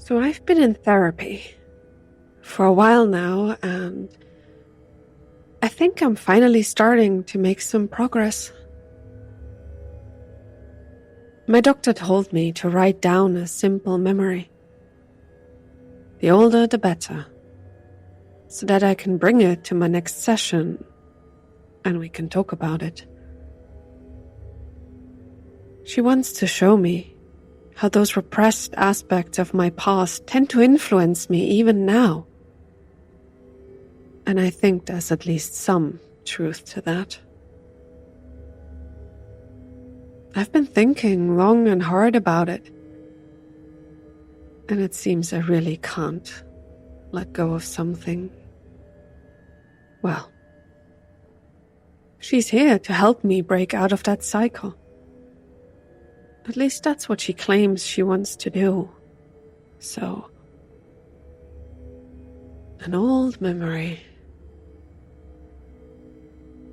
So I've been in therapy for a while now, and I think I'm finally starting to make some progress. My doctor told me to write down a simple memory. The older, the better, so that I can bring it to my next session and we can talk about it. She wants to show me how those repressed aspects of my past tend to influence me even now. And I think there's at least some truth to that. I've been thinking long and hard about it, and it seems I really can't let go of something. Well, she's here to help me break out of that cycle. At least that's what she claims she wants to do. So, an old memory.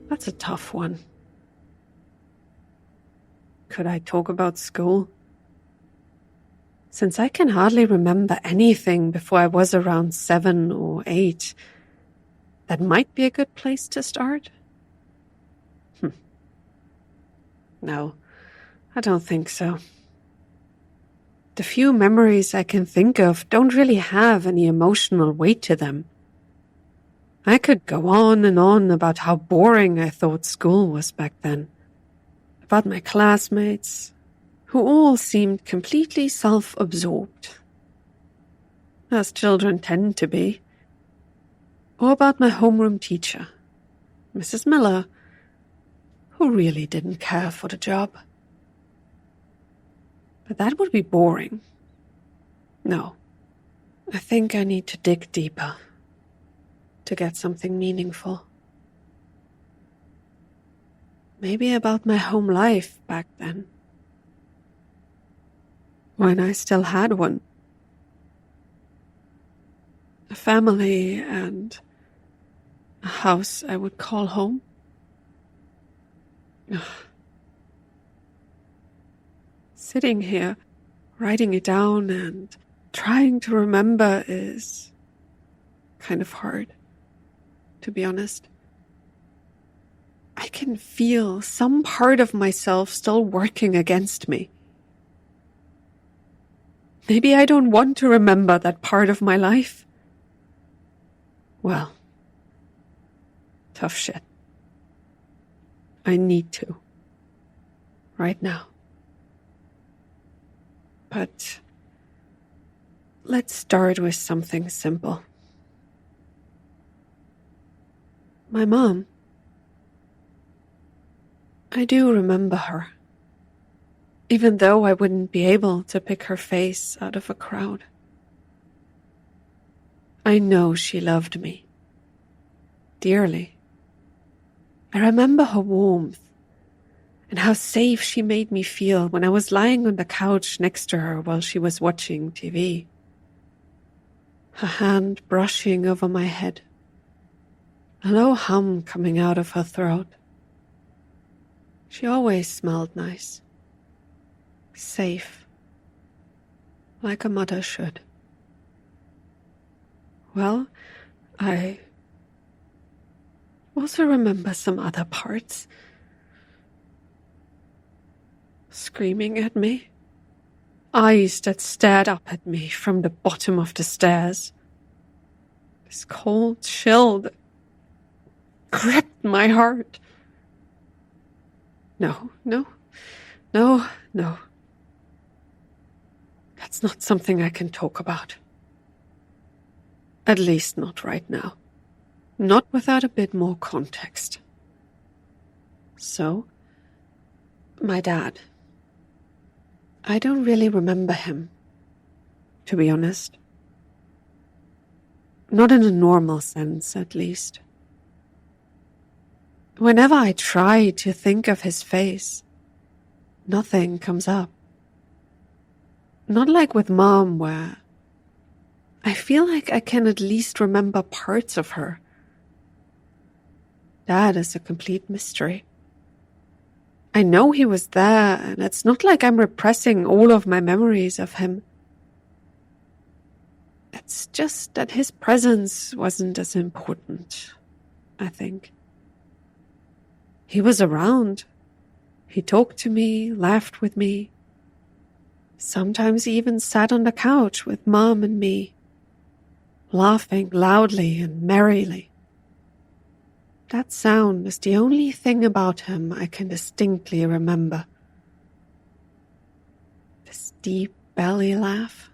That's a tough one. Could I talk about school? Since I can hardly remember anything before I was around 7 or 8, that might be a good place to start. No, I don't think so. The few memories I can think of don't really have any emotional weight to them. I could go on and on about how boring I thought school was back then. About my classmates, who all seemed completely self-absorbed, as children tend to be. Or about my homeroom teacher, Mrs. Miller, who really didn't care for the job. But that would be boring. No, I think I need to dig deeper to get something meaningful. Maybe about my home life back then, when I still had one. A family and a house I would call home. Sitting here, writing it down and trying to remember is kind of hard, to be honest. I can feel some part of myself still working against me. Maybe I don't want to remember that part of my life. Well, tough shit. I need to. Right now. But let's start with something simple. My mom. I do remember her, even though I wouldn't be able to pick her face out of a crowd. I know she loved me, dearly. I remember her warmth and how safe she made me feel when I was lying on the couch next to her while she was watching TV. Her hand brushing over my head, a low hum coming out of her throat. She always smelled nice, safe, like a mother should. Well, I also remember some other parts. Screaming at me, eyes that stared up at me from the bottom of the stairs. This cold chill that gripped my heart. No. That's not something I can talk about. At least not right now. Not without a bit more context. So, my dad. I don't really remember him, to be honest. Not in a normal sense, at least. Whenever I try to think of his face, nothing comes up. Not like with Mom, where I feel like I can at least remember parts of her. Dad is a complete mystery. I know he was there, and it's not like I'm repressing all of my memories of him. It's just that his presence wasn't as important, I think. He was around. He talked to me, laughed with me. Sometimes he even sat on the couch with Mom and me, laughing loudly and merrily. That sound is the only thing about him I can distinctly remember. This deep belly laugh.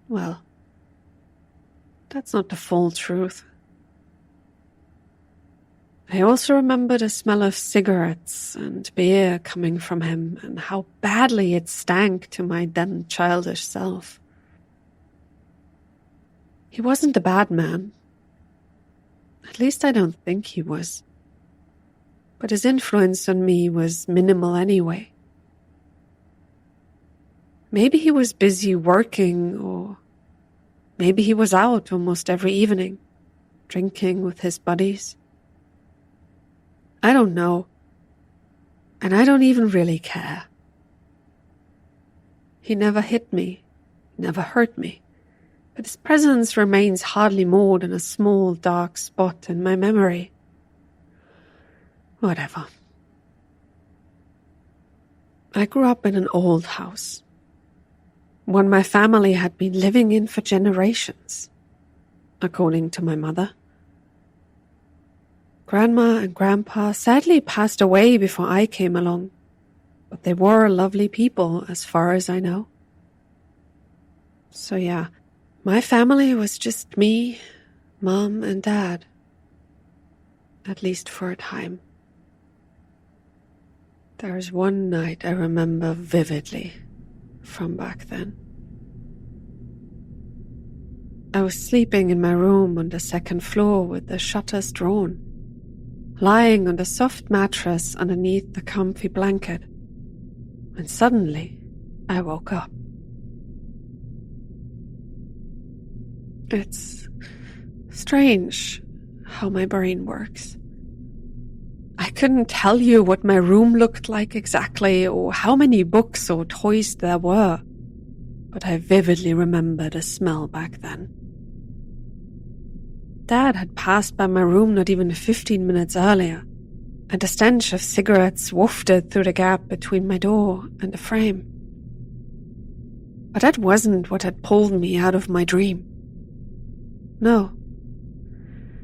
Well, that's not the full truth. I also remember the smell of cigarettes and beer coming from him and how badly it stank to my then childish self. He wasn't a bad man. At least I don't think he was. But his influence on me was minimal anyway. Maybe he was busy working, or maybe he was out almost every evening, drinking with his buddies. I don't know, and I don't even really care. He never hit me, never hurt me, but his presence remains hardly more than a small dark spot in my memory. Whatever. I grew up in an old house, one my family had been living in for generations, according to my mother. Grandma and Grandpa sadly passed away before I came along, but they were lovely people as far as I know. So yeah, my family was just me, Mom and Dad, at least for a time. There's one night I remember vividly from back then. I was sleeping in my room on the second floor with the shutters drawn, lying on the soft mattress underneath the comfy blanket, when suddenly I woke up. It's strange how my brain works. I couldn't tell you what my room looked like exactly or how many books or toys there were, but I vividly remember the smell back then. Dad had passed by my room not even 15 minutes earlier, and the stench of cigarettes wafted through the gap between my door and the frame. But that wasn't what had pulled me out of my dream. No.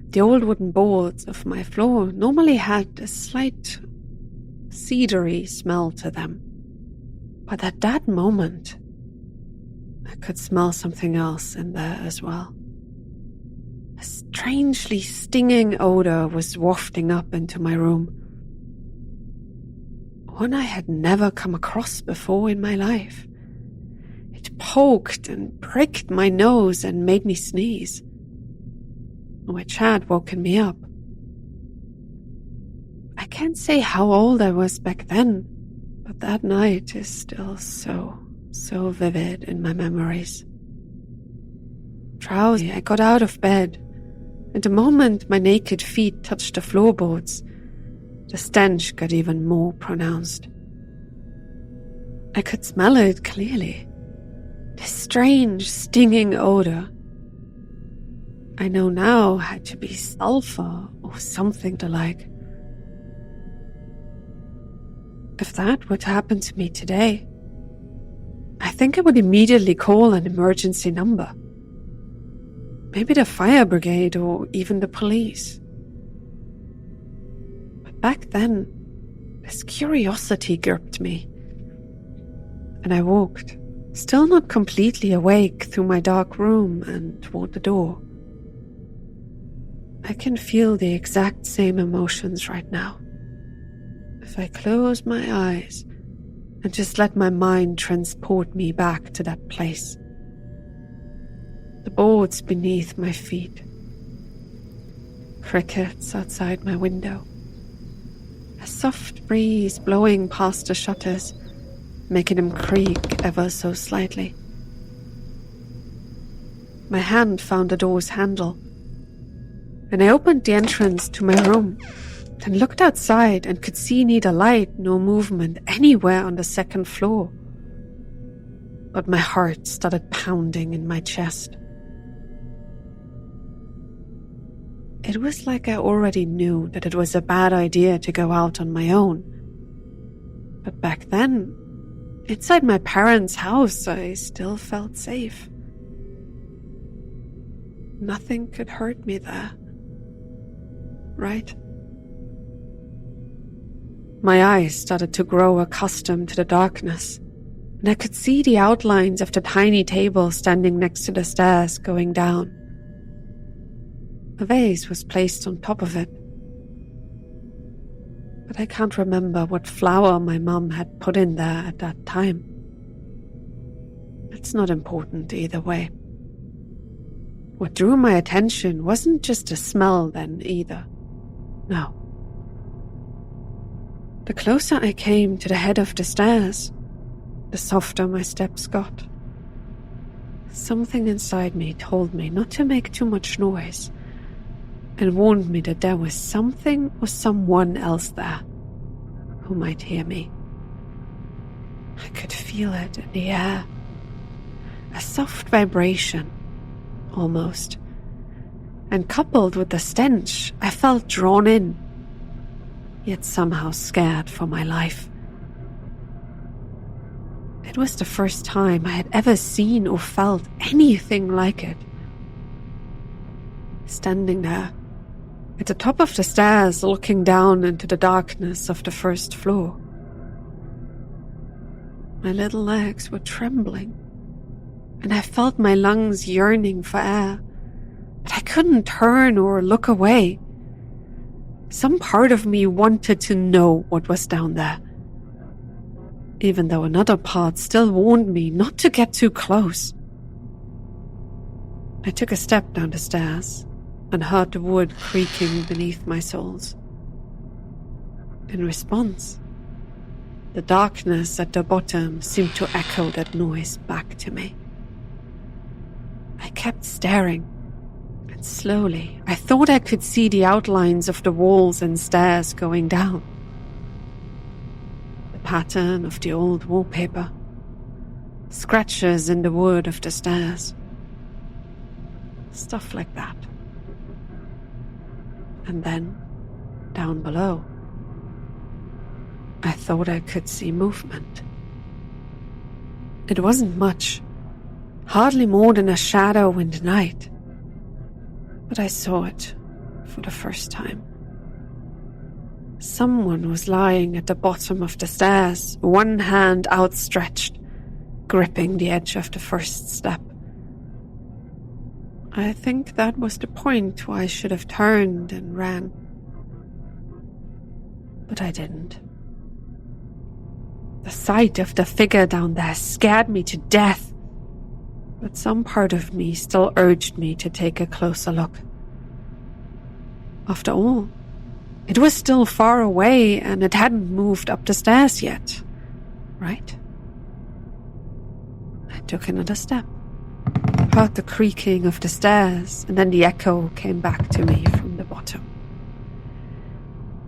The old wooden boards of my floor normally had a slight cedary smell to them. But at that moment, I could smell something else in there as well. A strangely stinging odor was wafting up into my room. One I had never come across before in my life. It poked and pricked my nose and made me sneeze, which had woken me up. I can't say how old I was back then, but that night is still so vivid in my memories. Drowsy, I got out of bed, and the moment my naked feet touched the floorboards, the stench got even more pronounced. I could smell it clearly, this strange, stinging odor. I know now had to be sulfur or something the like. If that were to happen to me today, I think I would immediately call an emergency number. Maybe the fire brigade or even the police. But back then, this curiosity gripped me, and I walked, still not completely awake, through my dark room and toward the door. I can feel the exact same emotions right now. If I close my eyes and just let my mind transport me back to that place. The boards beneath my feet. Crickets outside my window. A soft breeze blowing past the shutters, making them creak ever so slightly. My hand found the door's handle, and I opened the entrance to my room, then looked outside and could see neither light nor movement anywhere on the second floor. but my heart started pounding in my chest. It was like I already knew that it was a bad idea to go out on my own. But back then, inside my parents' house, I still felt safe. Nothing could hurt me there. Right? My eyes started to grow accustomed to the darkness, and I could see the outlines of the tiny table standing next to the stairs going down. A vase was placed on top of it, but I can't remember what flower my mum had put in there at that time. It's not important either way. What drew my attention wasn't just the smell then either. No. The closer I came to the head of the stairs, the softer my steps got. Something inside me told me not to make too much noise, and warned me that there was something or someone else there who might hear me. I could feel it in the air. A soft vibration, almost. And coupled with the stench, I felt drawn in, yet somehow scared for my life. It was the first time I had ever seen or felt anything like it. Standing there, at the top of the stairs, looking down into the darkness of the first floor. My little legs were trembling, and I felt my lungs yearning for air, but I couldn't turn or look away. Some part of me wanted to know what was down there, even though another part still warned me not to get too close. I took a step down the stairs and heard the wood creaking beneath my soles. In response, the darkness at the bottom seemed to echo that noise back to me. I kept staring, and slowly I thought I could see the outlines of the walls and stairs going down. The pattern of the old wallpaper, scratches in the wood of the stairs, stuff like that. And then, down below, I thought I could see movement. It wasn't much, hardly more than a shadow in the night, but I saw it for the first time. Someone was lying at the bottom of the stairs, one hand outstretched, gripping the edge of the first step. I think that was the point where I should have turned and ran. But I didn't. The sight of the figure down there scared me to death, but some part of me still urged me to take a closer look. After all, it was still far away and it hadn't moved up the stairs yet, right? I took another step, heard the creaking of the stairs, and then the echo came back to me from the bottom.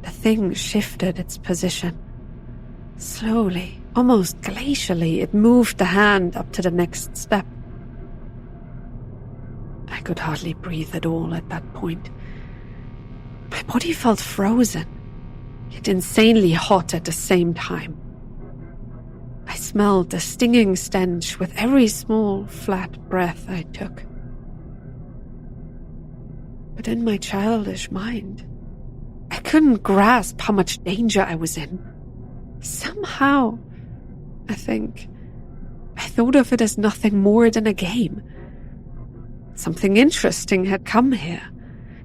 The thing shifted its position. Slowly, almost glacially, it moved the hand up to the next step. I could hardly breathe at all at that point. My body felt frozen, yet insanely hot at the same time. I smelled the stinging stench with every small, flat breath I took. But in my childish mind, I couldn't grasp how much danger I was in. Somehow, I thought of it as nothing more than a game. Something interesting had come here.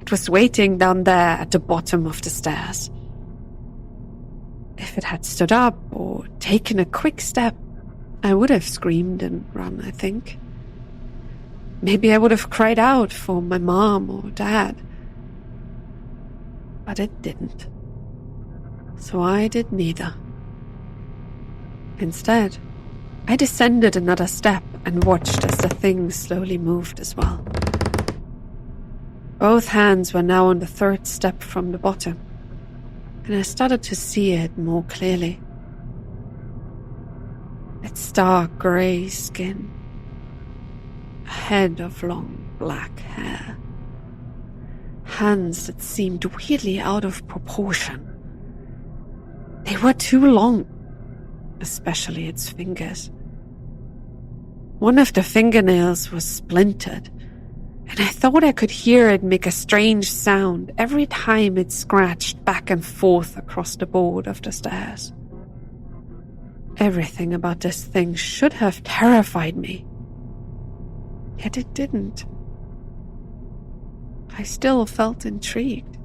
It was waiting down there at the bottom of the stairs. If it had stood up or taken a quick step, I would have screamed and run, I think. Maybe I would have cried out for my mom or dad. But it didn't. So I did neither. Instead, I descended another step and watched as the thing slowly moved as well. Both hands were now on the third step from the bottom, and I started to see it more clearly. its stark grey skin, a head of long black hair, hands that seemed weirdly out of proportion. They were too long, especially its fingers. One of the fingernails was splintered, and I thought I could hear it make a strange sound every time it scratched back and forth across the board of the stairs. Everything about this thing should have terrified me, yet it didn't. I still felt intrigued.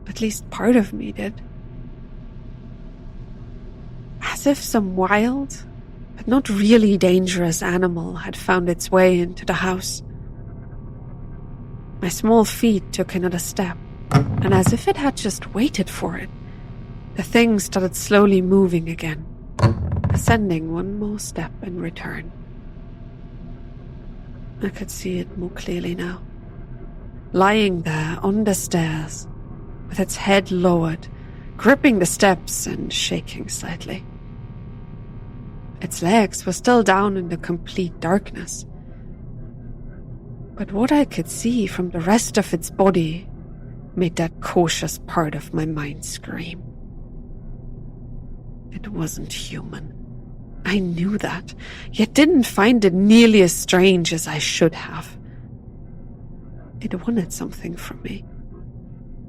At least part of me did. As if some wild, but not really dangerous animal had found its way into the house. My small feet took another step, and as if it had just waited for it, the thing started slowly moving again, ascending one more step in return. I could see it more clearly now, lying there on the stairs, with its head lowered, gripping the steps and shaking slightly. Its legs were still down in the complete darkness, but what I could see from the rest of its body made that cautious part of my mind scream. It wasn't human. I knew that, yet didn't find it nearly as strange as I should have. It wanted something from me.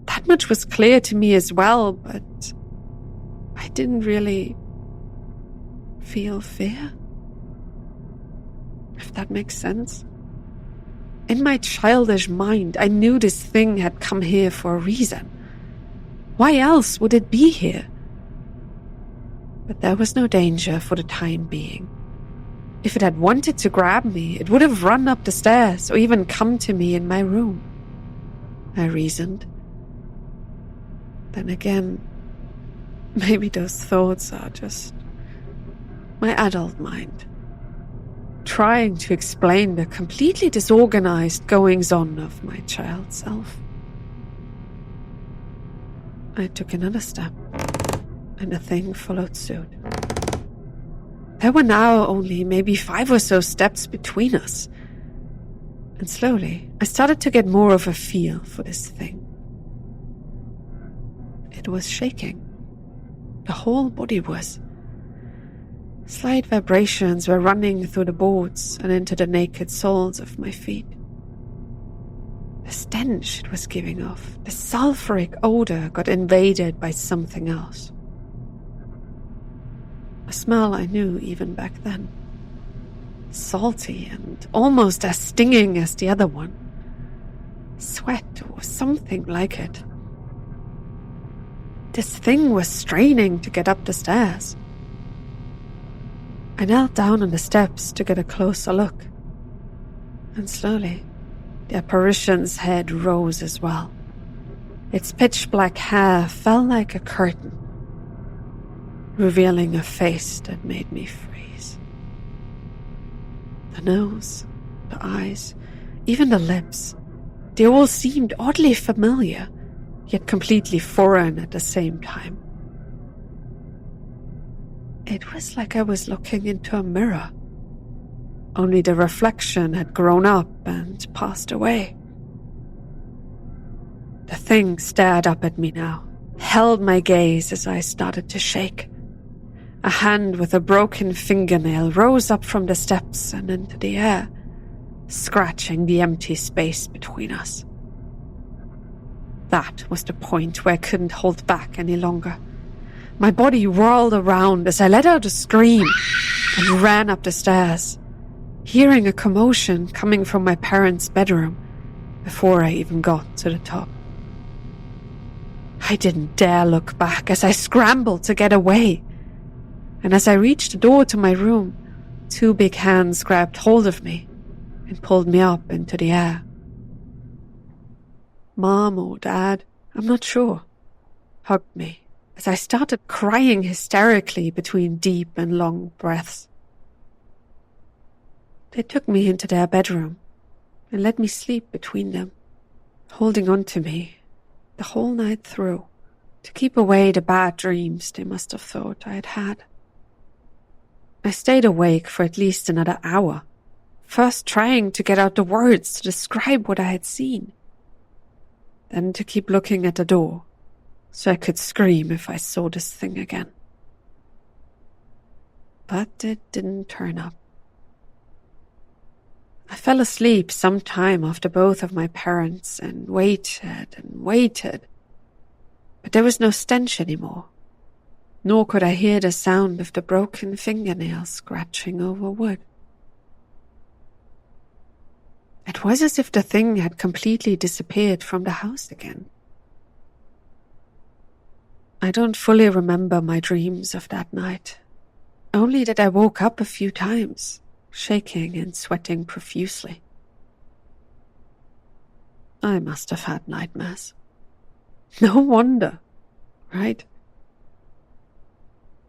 That much was clear to me as well, but I didn't really feel fear, if that makes sense. In my childish mind, I knew this thing had come here for a reason. Why else would it be here? But there was no danger for the time being. If it had wanted to grab me, it would have run up the stairs or even come to me in my room, I reasoned. Then again, maybe those thoughts are just my adult mind, trying to explain the completely disorganized goings-on of my child self. I took another step, and the thing followed suit. There were now only maybe 5 or so steps between us, and slowly I started to get more of a feel for this thing. It was shaking. The whole body was. Slight vibrations were running through the boards and into the naked soles of my feet. The stench it was giving off, the sulfuric odor, got invaded by something else. A smell I knew even back then. Salty and almost as stinging as the other one. Sweat or something like it. This thing was straining to get up the stairs. I knelt down on the steps to get a closer look, and slowly the apparition's head rose as well. Its pitch-black hair fell like a curtain, revealing a face that made me freeze. The nose, the eyes, even the lips, they all seemed oddly familiar, yet completely foreign at the same time. It was like I was looking into a mirror, only the reflection had grown up and passed away. The thing stared up at me now, held my gaze as I started to shake. A hand with a broken fingernail rose up from the steps and into the air, scratching the empty space between us. That was the point where I couldn't hold back any longer. My body whirled around as I let out a scream and ran up the stairs, hearing a commotion coming from my parents' bedroom before I even got to the top. I didn't dare look back as I scrambled to get away, and as I reached the door to my room, 2 big hands grabbed hold of me and pulled me up into the air. Mom or Dad, I'm not sure, hugged me as I started crying hysterically between deep and long breaths. They took me into their bedroom and let me sleep between them, holding on to me the whole night through to keep away the bad dreams they must have thought I had had. I stayed awake for at least another hour, first trying to get out the words to describe what I had seen, then to keep looking at the door so I could scream if I saw this thing again. But it didn't turn up. I fell asleep some time after both of my parents and waited, but there was no stench anymore, nor could I hear the sound of the broken fingernails scratching over wood. It was as if the thing had completely disappeared from the house again. I don't fully remember my dreams of that night, only that I woke up a few times, shaking and sweating profusely. I must have had nightmares. No wonder, right?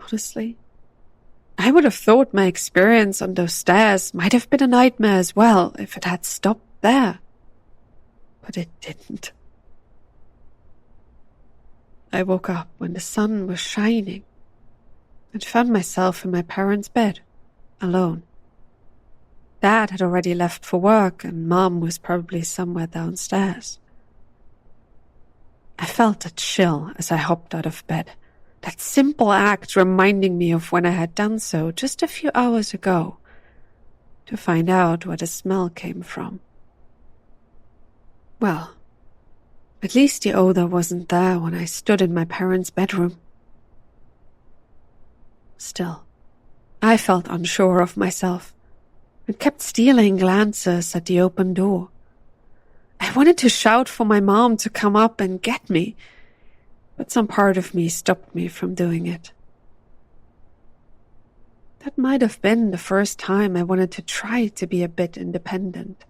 Honestly, I would have thought my experience on those stairs might have been a nightmare as well if it had stopped there. But it didn't. I woke up when the sun was shining and found myself in my parents' bed, alone. Dad had already left for work and Mom was probably somewhere downstairs. I felt a chill as I hopped out of bed, that simple act reminding me of when I had done so just a few hours ago, to find out where the smell came from. Well, at least the odor wasn't there when I stood in my parents' bedroom. Still, I felt unsure of myself and kept stealing glances at the open door. I wanted to shout for my mom to come up and get me, but some part of me stopped me from doing it. That might have been the first time I wanted to try to be a bit independent.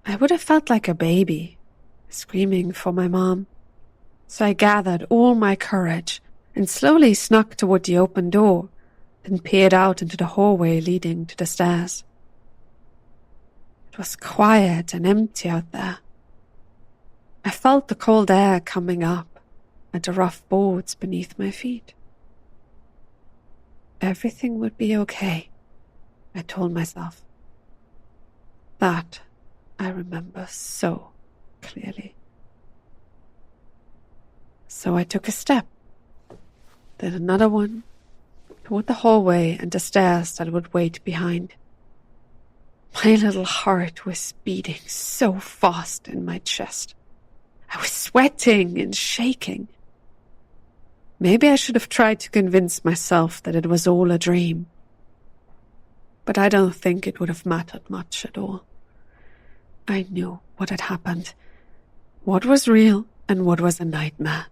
I would have felt like a baby, screaming for my mom, so I gathered all my courage and slowly snuck toward the open door, then peered out into the hallway leading to the stairs. It was quiet and empty out there. I felt the cold air coming up and the rough boards beneath my feet. Everything would be okay, I told myself. That I remember so clearly. So I took a step, then another one, toward the hallway and the stairs that would wait behind. My little heart was beating so fast in my chest. I was sweating and shaking. Maybe I should have tried to convince myself that it was all a dream. But I don't think it would have mattered much at all. I knew what had happened, what was real and what was a nightmare.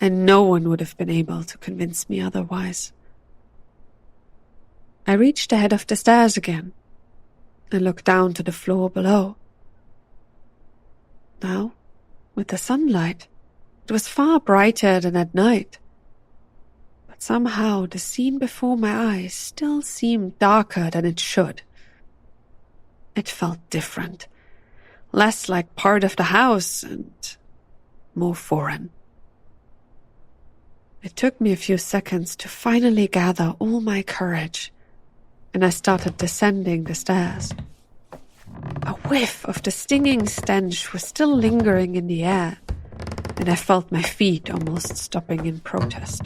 And no one would have been able to convince me otherwise. I reached the head of the stairs again and looked down to the floor below. Now, with the sunlight, it was far brighter than at night. But somehow the scene before my eyes still seemed darker than it should. It felt different, less like part of the house and more foreign. It took me a few seconds to finally gather all my courage, and I started descending the stairs. A whiff of the stinging stench was still lingering in the air, and I felt my feet almost stopping in protest.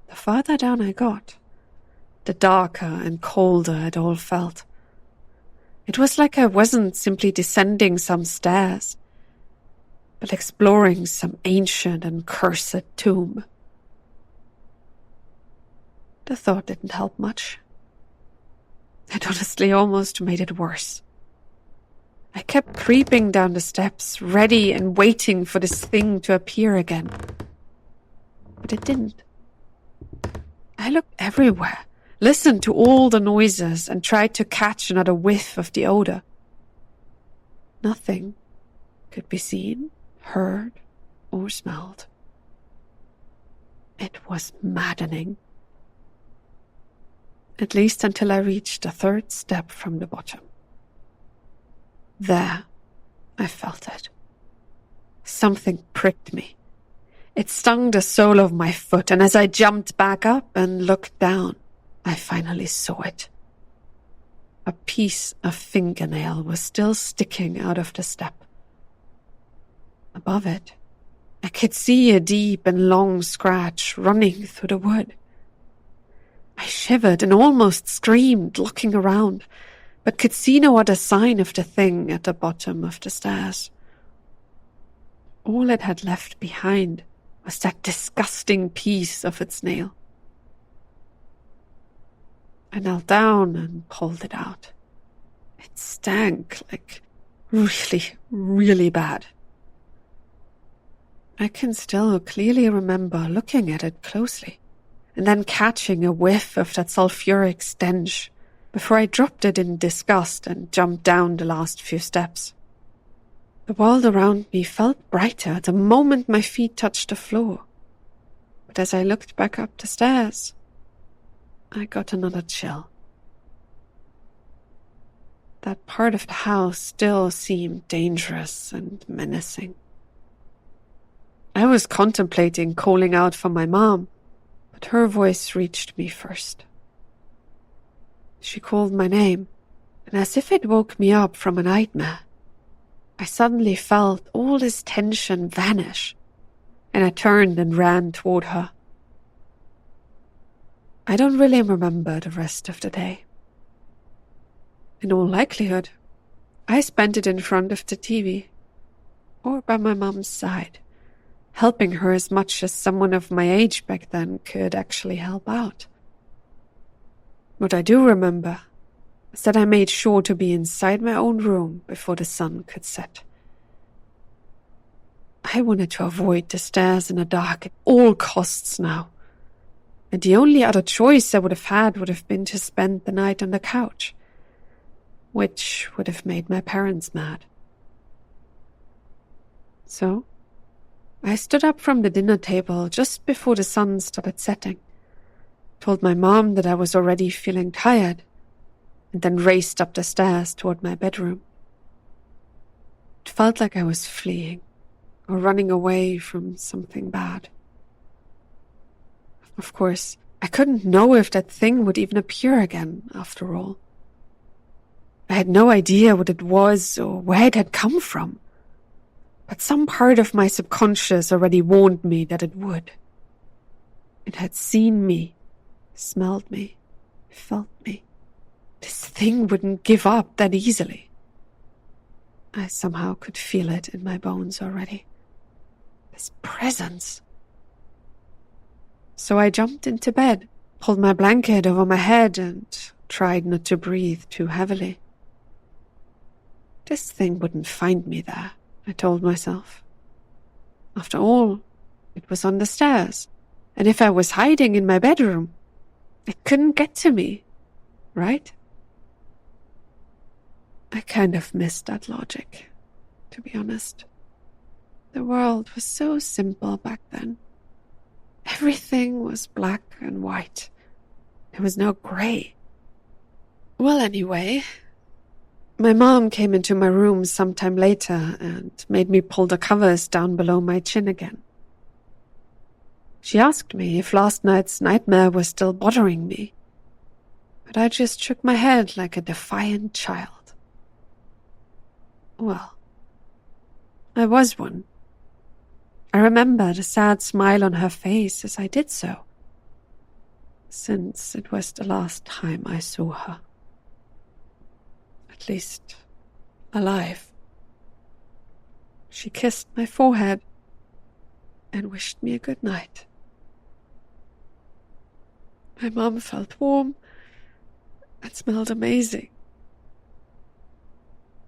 The farther down I got, the darker and colder it all felt. It was like I wasn't simply descending some stairs, but exploring some ancient and cursed tomb. The thought didn't help much. It honestly almost made it worse. I kept creeping down the steps, ready and waiting for this thing to appear again. But it didn't. I looked everywhere, listened to all the noises, and tried to catch another whiff of the odor. Nothing could be seen, heard, or smelled. It was maddening. At least until I reached the third step from the bottom. There, I felt it. Something pricked me. It stung the sole of my foot, and as I jumped back up and looked down, I finally saw it. A piece of fingernail was still sticking out of the step. Above it, I could see a deep and long scratch running through the wood. I shivered and almost screamed, looking around, but could see no other sign of the thing at the bottom of the stairs. All it had left behind was that disgusting piece of its nail. I knelt down and pulled it out. It stank like really, really bad. I can still clearly remember looking at it closely and then catching a whiff of that sulfuric stench before I dropped it in disgust and jumped down the last few steps. The world around me felt brighter the moment my feet touched the floor. But as I looked back up the stairs, I got another chill. That part of the house still seemed dangerous and menacing. I was contemplating calling out for my mom, but her voice reached me first. She called my name, and as if it woke me up from a nightmare, I suddenly felt all this tension vanish, and I turned and ran toward her. I don't really remember the rest of the day. In all likelihood, I spent it in front of the TV, or by my mom's side, helping her as much as someone of my age back then could actually help out. What I do remember is that I made sure to be inside my own room before the sun could set. I wanted to avoid the stairs in the dark at all costs now, and the only other choice I would have had would have been to spend the night on the couch, which would have made my parents mad. So, I stood up from the dinner table just before the sun started setting, told my mom that I was already feeling tired, and then raced up the stairs toward my bedroom. It felt like I was fleeing or running away from something bad. Of course, I couldn't know if that thing would even appear again, after all. I had no idea what it was or where it had come from, but some part of my subconscious already warned me that it would. It had seen me, smelled me, felt me. This thing wouldn't give up that easily. I somehow could feel it in my bones already. This presence. So I jumped into bed, pulled my blanket over my head, and tried not to breathe too heavily. This thing wouldn't find me there, I told myself. After all, it was on the stairs, and if I was hiding in my bedroom, it couldn't get to me, right? I kind of missed that logic, to be honest. The world was so simple back then. Everything was black and white. There was no grey. Well, anyway, my mom came into my room sometime later and made me pull the covers down below my chin again. She asked me if last night's nightmare was still bothering me, but I just shook my head like a defiant child. Well, I was one. I remember the sad smile on her face as I did so, since it was the last time I saw her. At least, alive. She kissed my forehead and wished me a good night. My mom felt warm and smelled amazing,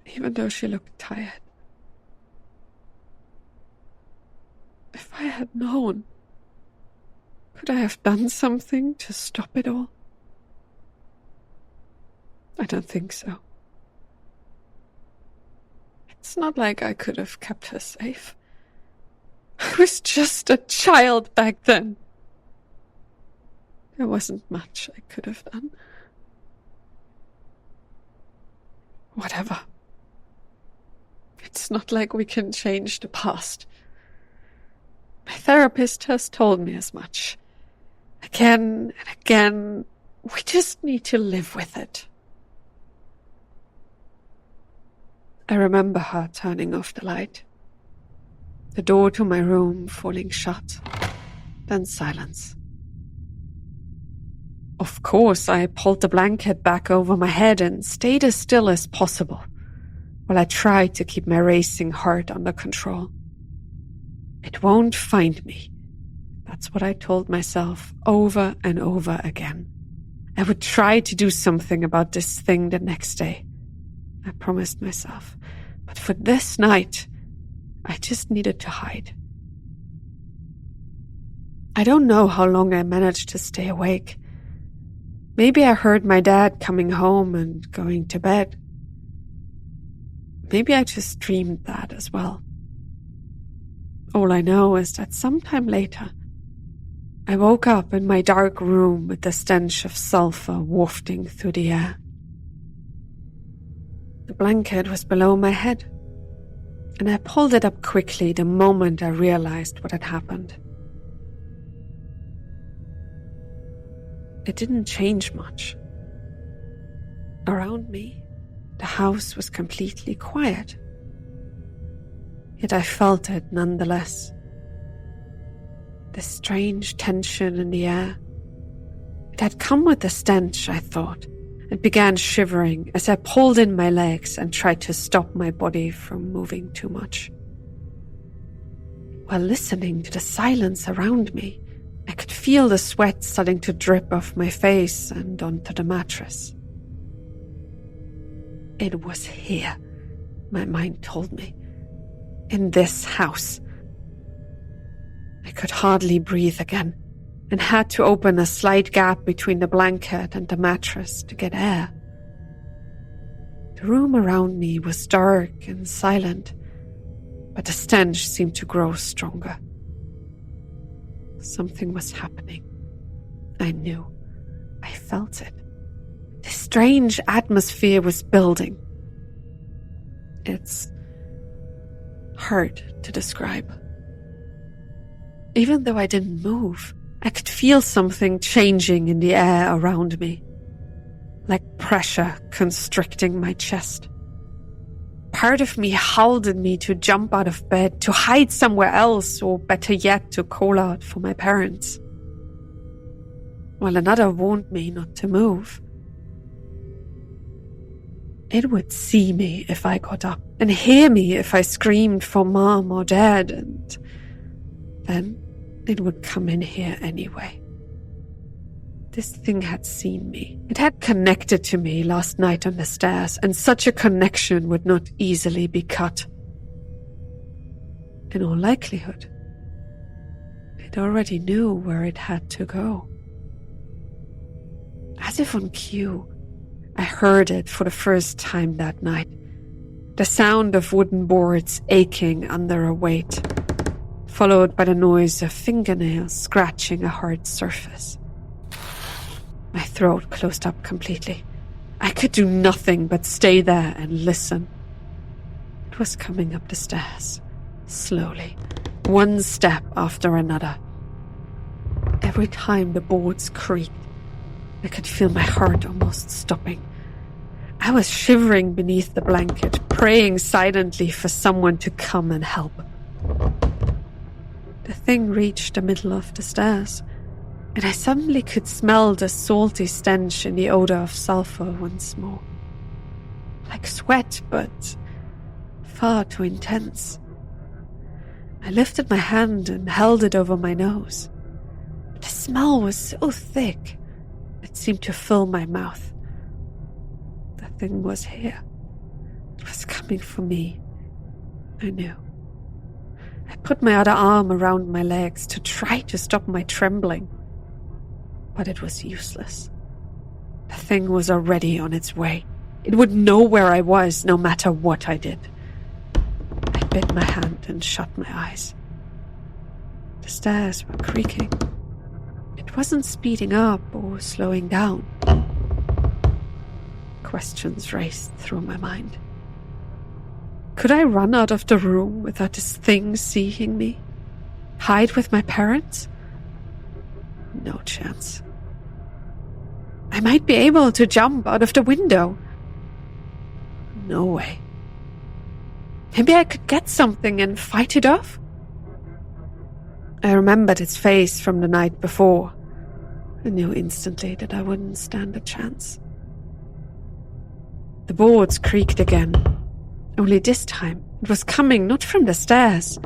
even though she looked tired. If I had known, could I have done something to stop it all? I don't think so. It's not like I could have kept her safe. I was just a child back then. There wasn't much I could have done. Whatever. It's not like we can change the past. I therapist has told me as much. Again and again, we just need to live with it. I remember her turning off the light. The door to my room falling shut. Then silence. Of course, I pulled the blanket back over my head and stayed as still as possible, while I tried to keep my racing heart under control. It won't find me. That's what I told myself over and over again. I would try to do something about this thing the next day. I promised myself. But for this night, I just needed to hide. I don't know how long I managed to stay awake. Maybe I heard my dad coming home and going to bed. Maybe I just dreamed that as well. All I know is that sometime later, I woke up in my dark room with the stench of sulfur wafting through the air. The blanket was below my head, and I pulled it up quickly the moment I realized what had happened. It didn't change much. Around me, the house was completely quiet. Yet I felt it nonetheless. The strange tension in the air. It had come with the stench, I thought, and began shivering as I pulled in my legs and tried to stop my body from moving too much. While listening to the silence around me, I could feel the sweat starting to drip off my face and onto the mattress. It was here, my mind told me. In this house. I could hardly breathe again and had to open a slight gap between the blanket and the mattress to get air. The room around me was dark and silent, but the stench seemed to grow stronger. Something was happening. I knew. I felt it. This strange atmosphere was building. It's hard to describe. Even though I didn't move, I could feel something changing in the air around me, like pressure constricting my chest. Part of me howled at me to jump out of bed, to hide somewhere else, or better yet, to call out for my parents, while another warned me not to move. It would see me if I got up, and hear me if I screamed for Mom or Dad, and then it would come in here anyway. This thing had seen me. It had connected to me last night on the stairs, and such a connection would not easily be cut. In all likelihood, it already knew where it had to go. As if on cue, I heard it for the first time that night. The sound of wooden boards aching under a weight, followed by the noise of fingernails scratching a hard surface. My throat closed up completely. I could do nothing but stay there and listen. It was coming up the stairs, slowly, one step after another. Every time the boards creaked, I could feel my heart almost stopping. I was shivering beneath the blanket, praying silently for someone to come and help. The thing reached the middle of the stairs, and I suddenly could smell the salty stench and the odor of sulfur once more. Like sweat, but far too intense. I lifted my hand and held it over my nose. But the smell was so thick, it seemed to fill my mouth. The thing was here. It was coming for me. I knew. I put my other arm around my legs to try to stop my trembling. But it was useless. The thing was already on its way. It would know where I was no matter what I did. I bit my hand and shut my eyes. The stairs were creaking. It wasn't speeding up or slowing down. Questions raced through my mind. Could I run out of the room without this thing seeing me? Hide with my parents? No chance. I might be able to jump out of the window. No way. Maybe I could get something and fight it off? I remembered its face from the night before. I knew instantly that I wouldn't stand a chance. The boards creaked again, only this time it was coming not from the stairs,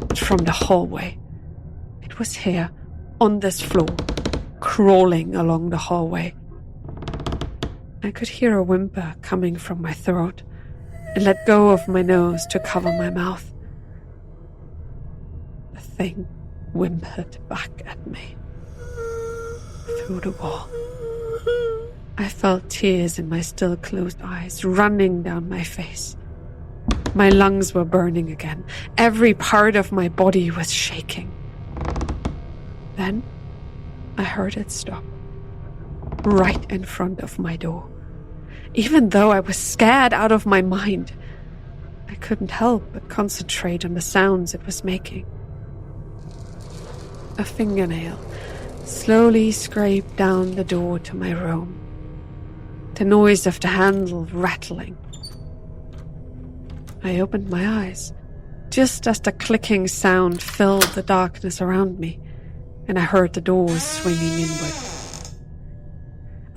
but from the hallway. It was here, on this floor, crawling along the hallway. I could hear a whimper coming from my throat and let go of my nose to cover my mouth. The thing whimpered back at me through the wall. I felt tears in my still closed eyes running down my face. My lungs were burning again. Every part of my body was shaking. Then I heard it stop, right in front of my door. Even though I was scared out of my mind, I couldn't help but concentrate on the sounds it was making. A fingernail slowly scraped down the door to my room, the noise of the handle rattling. I opened my eyes, just as the clicking sound filled the darkness around me, and I heard the doors swinging inward.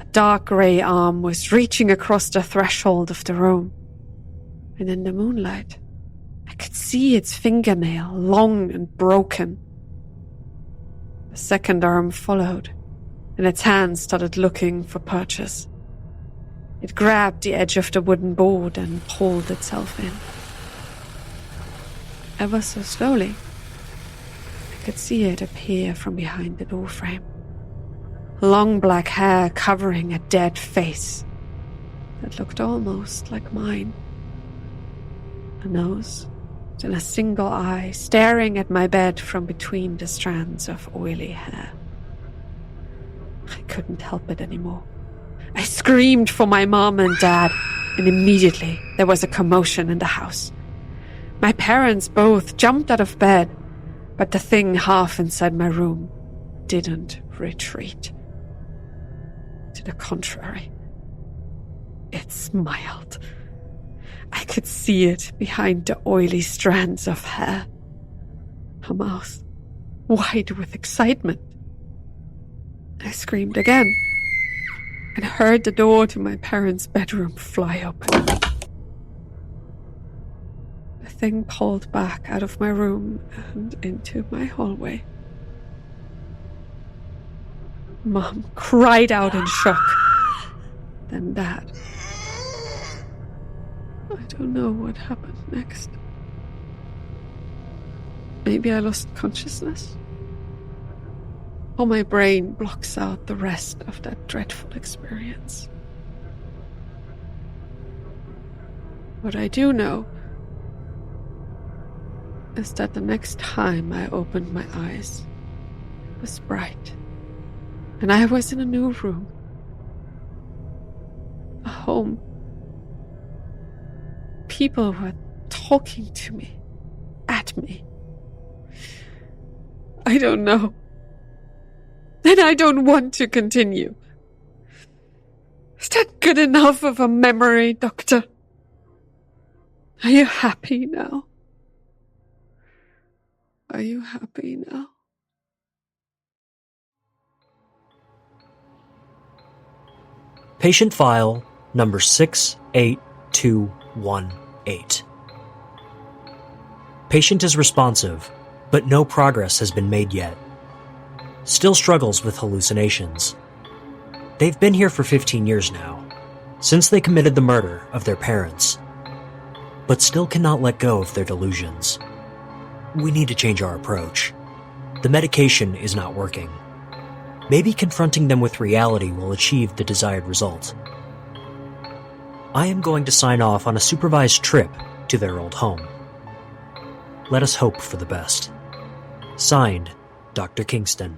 A dark grey arm was reaching across the threshold of the room, and in the moonlight, I could see its fingernail, long and broken. The second arm followed, and its hand started looking for purchase. It grabbed the edge of the wooden board and pulled itself in. Ever so slowly, I could see it appear from behind the doorframe. Long black hair covering a dead face that looked almost like mine. A nose and a single eye staring at my bed from between the strands of oily hair. I couldn't help it anymore. I screamed for my mom and dad, and immediately there was a commotion in the house. My parents both jumped out of bed, but the thing half inside my room didn't retreat. To the contrary, it smiled. I could see it behind the oily strands of hair. Her mouth wide with excitement. I screamed again and heard the door to my parents' bedroom fly open. The thing pulled back out of my room and into my hallway. Mom cried out in shock. Then Dad. I don't know what happened next. Maybe I lost consciousness? Or my brain blocks out the rest of that dreadful experience. What I do know is that the next time I opened my eyes, it was bright, and I was in a new room. A home. People were talking to me, at me. I don't know. And I don't want to continue. Is that good enough of a memory, Doctor? Are you happy now? Are you happy now? Patient file number 68218. Patient is responsive, but no progress has been made yet. Still struggles with hallucinations. They've been here for 15 years now, since they committed the murder of their parents, but still cannot let go of their delusions. We need to change our approach. The medication is not working. Maybe confronting them with reality will achieve the desired result. I am going to sign off on a supervised trip to their old home. Let us hope for the best. Signed, Dr. Kingston.